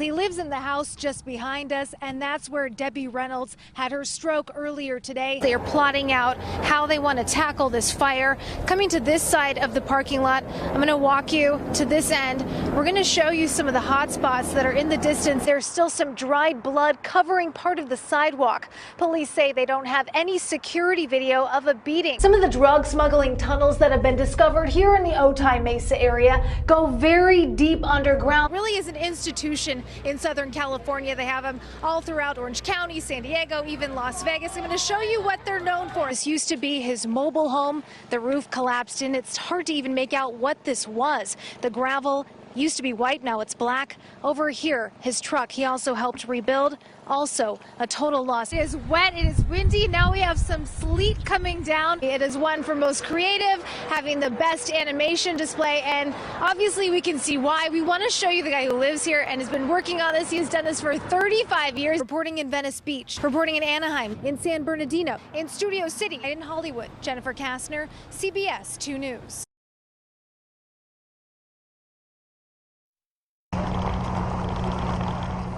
He lives in the house just behind us, and that's where Debbie Reynolds had her stroke earlier today. They are plotting out how they want to tackle this fire. Coming to this side of the parking lot, I'm going to walk you to this end. We're going to show you some of the hot spots that are in the distance. There's still some dried blood covering part of the sidewalk. Police say they don't have any security video of a beating. Some of the drug smuggling tunnels that have been discovered here in the Otay Mesa area go very deep underground. It really is an institution in Southern California. They have them all throughout Orange County, San Diego, even Las Vegas. I'm going to show you what they're known for. This used to be his mobile home. The roof collapsed in. It's hard to even make out what this was. The gravel used to be white, now it's black. Over here, his truck, he also helped rebuild. Also, a total loss. It is wet, it is windy. Now we have some sleet coming down. It is won for most creative, having the best animation display, and obviously we can see why. We want to show you the guy who lives here and has been working on this. He's done this for 35 years. Reporting in Venice Beach, reporting in Anaheim, in San Bernardino, in Studio City, in Hollywood. Jennifer Kastner, CBS 2 News.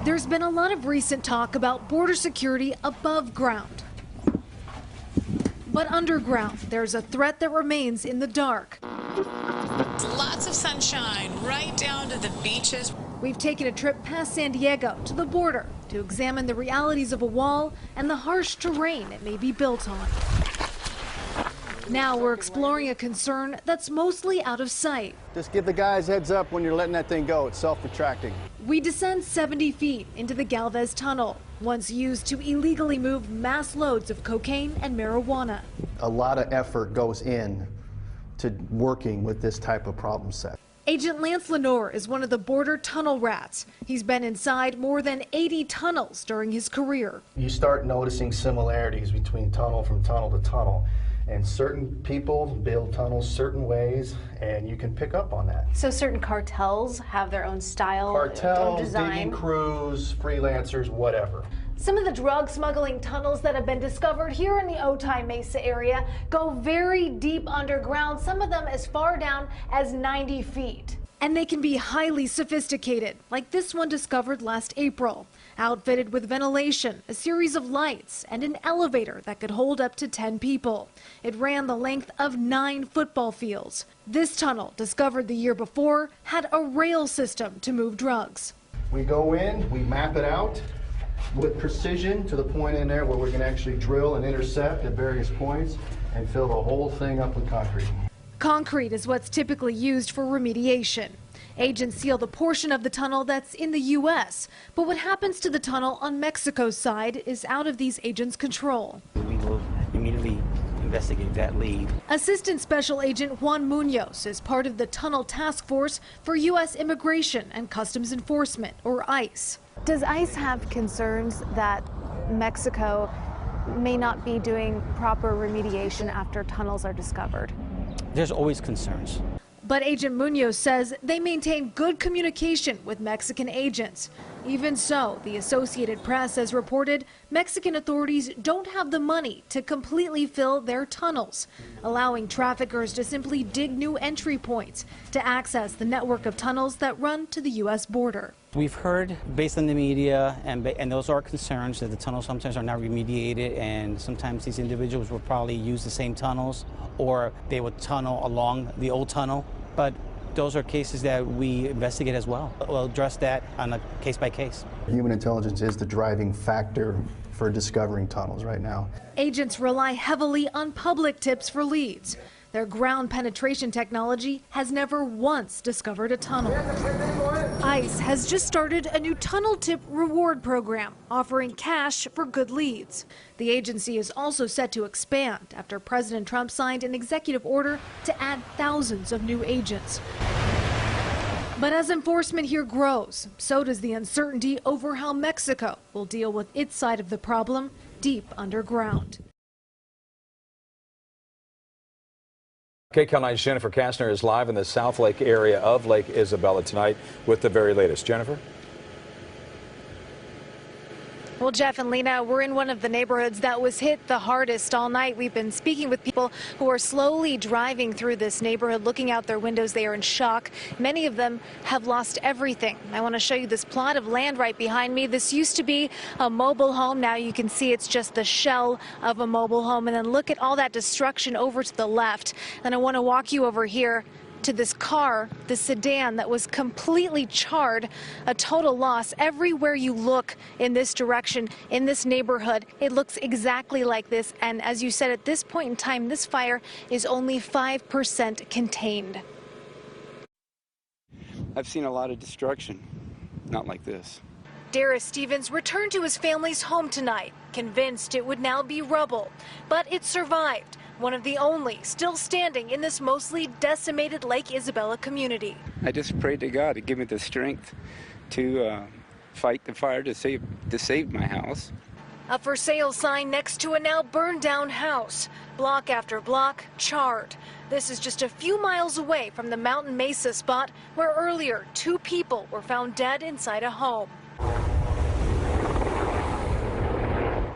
There's been a lot of recent talk about border security above ground. But underground, there's a threat that remains in the dark. Lots of sunshine right down to the beaches. We've taken a trip past San Diego to the border to examine the realities of a wall and the harsh terrain it may be built on. Now we're exploring a concern that's mostly out of sight. Just give the guys heads up when you're letting that thing go. It's self-retracting. We descend 70 feet into the Galvez Tunnel, once used to illegally move mass loads of cocaine and marijuana. A lot of effort goes in to working with this type of problem set. Agent Lance Lenore is one of the border tunnel rats. He's been inside more than 80 tunnels during his career. You start noticing similarities between tunnel from tunnel to tunnel. And certain people build tunnels certain ways, and you can pick up on that. So certain cartels have their own style, Cartels, own design. digging crews, freelancers, whatever. Some of the drug smuggling tunnels that have been discovered here in the Otay Mesa area go very deep underground, some of them as far down as 90 feet. And they can be highly sophisticated, like this one discovered last April. Outfitted with ventilation, a series of lights, and an elevator that could hold up to 10 people. It ran the length of 9 football fields. This tunnel, discovered the year before, had a rail system to move drugs. We go in, we map it out with precision to the point in there where we can actually drill and intercept at various points and fill the whole thing up with concrete. Concrete is what's typically used for remediation. Agents seal the portion of the tunnel that's in the U.S., but what happens to the tunnel on Mexico's side is out of these agents' control. We will immediately investigate that lead. Assistant Special Agent Juan Munoz is part of the Tunnel Task Force for U.S. Immigration and Customs Enforcement, or ICE. Does ICE have concerns that Mexico may not be doing proper remediation after tunnels are discovered? There's always concerns. But Agent Munoz says they maintain good communication with Mexican agents. Even so, the Associated Press has reported Mexican authorities don't have the money to completely fill their tunnels, allowing traffickers to simply dig new entry points to access the network of tunnels that run to the U.S. border. We've heard, based on the media, and those are concerns, that the tunnels sometimes are not remediated, and sometimes these individuals will probably use the same tunnels, or they would tunnel along the old tunnel. But those are cases that we investigate as well. We'll address that on a case by case. Human intelligence is the driving factor for discovering tunnels right now. Agents rely heavily on public tips for leads. Their ground penetration technology has never once discovered a tunnel. ICE has just started a new tunnel tip reward program, offering cash for good leads. The agency is also set to expand after President Trump signed an executive order to add thousands of new agents. But as enforcement here grows, so does the uncertainty over how Mexico will deal with its side of the problem deep underground. KCAL9's Jennifer Kastner is live in the South Lake area of Lake Isabella tonight with the very latest. Jennifer? Well, Jeff and Lena, we're in one of the neighborhoods that was hit the hardest all night. We've been speaking with people who are slowly driving through this neighborhood, looking out their windows. They are in shock. Many of them have lost everything. I want to show you this plot of land right behind me. This used to be a mobile home. Now you can see it's just the shell of a mobile home. And then look at all that destruction over to the left. And I want to walk you over here to this car, the sedan that was completely charred, a total loss. Everywhere you look in this direction, in this neighborhood, it looks exactly like this. And as you said, at this point in time, this fire is only 5% contained. I've seen a lot of destruction, not like this. Darius Stevens returned to his family's home tonight, convinced it would now be rubble, but it survived. One of the only still standing in this mostly decimated Lake Isabella community. I just prayed to God to give me the strength to fight the fire to save my house. A for sale sign next to a now burned down house. Block after block, charred. This is just a few miles away from the Mountain Mesa spot where earlier 2 people were found dead inside a home.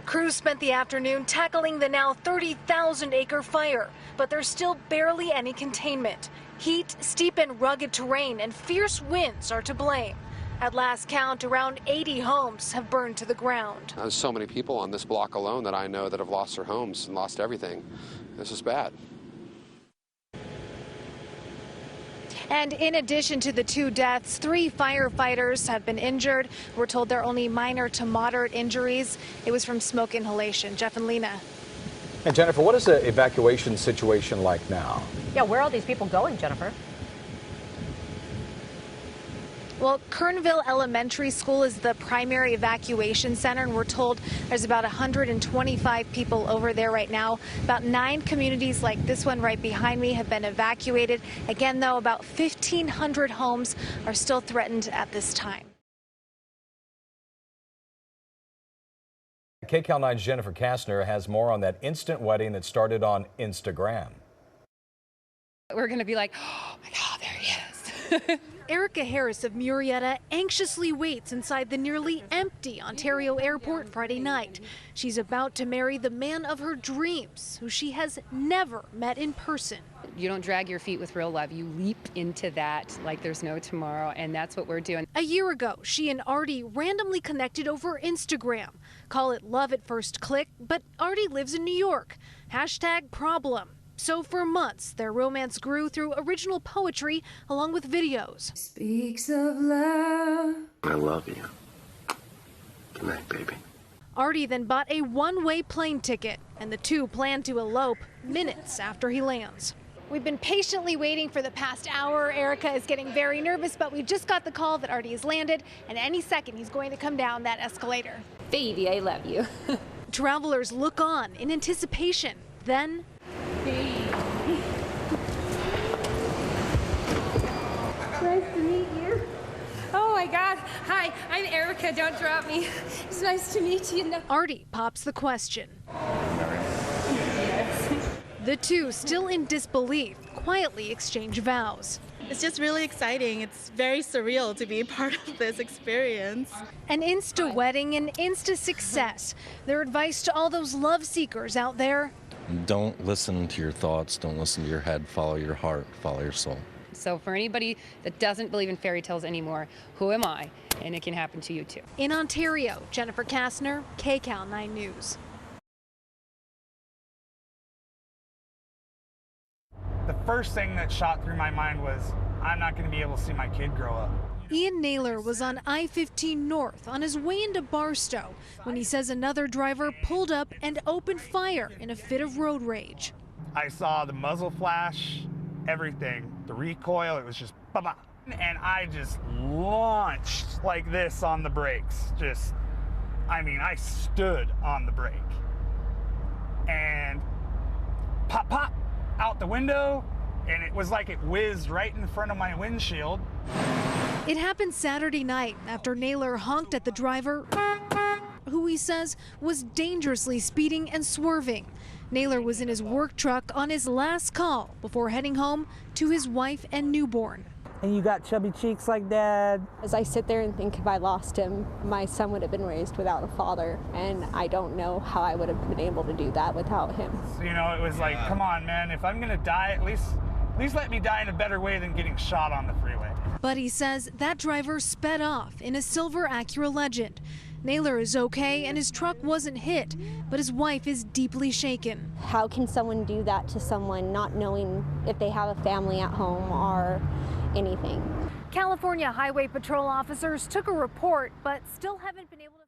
Crews spent the afternoon tackling the now 30,000-acre fire, but there's still barely any containment. Heat, steep and rugged terrain, and fierce winds are to blame. At last count, around 80 homes have burned to the ground. There's so many people on this block alone that I know that have lost their homes and lost everything. This is bad. And in addition to the 2 deaths, 3 firefighters have been injured. We're told they're only minor to moderate injuries. It was from smoke inhalation. Jeff and Lena. And Jennifer, what is the evacuation situation like now? Yeah, where are all these people going, Jennifer? Well, Kernville Elementary School is the primary evacuation center, and we're told there's about 125 people over there right now. About 9 communities like this one right behind me have been evacuated. Again, though, about 1,500 homes are still threatened at this time. KCAL9's Jennifer Kastner has more on that instant wedding that started on Instagram. We're going to be like, oh my God, there he is. Erica Harris of Murrieta anxiously waits inside the nearly empty Ontario airport Friday night. She's about to marry the man of her dreams, who she has never met in person. You don't drag your feet with real love. You leap into that like there's no tomorrow, and that's what we're doing. A year ago, she and Artie randomly connected over Instagram. Call it love at first click, but Artie lives in New York. #problem. So for months, their romance grew through original poetry along with videos. Speaks of love. I love you. Good night, baby. Artie then bought a one-way plane ticket, and the two plan to elope minutes after he lands. We've been patiently waiting for the past hour. Erica is getting very nervous, but we just got the call that Artie has landed, and any second he's going to come down that escalator. Baby, I love you. Travelers look on in anticipation. Then Nice to meet you. Oh my God. Hi, I'm Erica. Don't drop me. It's nice to meet you. No. Artie pops the question. The two, still in disbelief, quietly exchange vows. It's just really exciting. It's very surreal to be a part of this experience. An Insta wedding, an Insta success. Their advice to all those love seekers out there: don't listen to your thoughts, don't listen to your head, follow your heart, follow your soul. So for anybody that doesn't believe in fairy tales anymore, who am I? And it can happen to you too. In Ontario, Jennifer Kastner, KCAL9 News. The first thing that shot through my mind was, I'm not going to be able to see my kid grow up. Ian Naylor was on I-15 North on his way into Barstow when he says another driver pulled up and opened fire in a fit of road rage. I saw the muzzle flash, everything, the recoil, it was just ba-ba. And I just launched like this on the brakes. I stood on the brake. And pop, pop, out the window, and it was like it whizzed right in front of my windshield. It happened Saturday night after Naylor honked at the driver, who he says was dangerously speeding and swerving. Naylor was in his work truck on his last call before heading home to his wife and newborn. and you got chubby cheeks like Dad. As I sit there and think if I lost him, my son would have been raised without a father, and I don't know how I would have been able to do that without him. So, you know, it was like, come on, man, if I'm gonna die, at least let me die in a better way than getting shot on the freeway. Buddy says that driver sped off in a silver Acura Legend. Naylor is okay and his truck wasn't hit, but his wife is deeply shaken. How can someone do that to someone not knowing if they have a family at home or anything? California Highway Patrol officers took a report, but still haven't been able to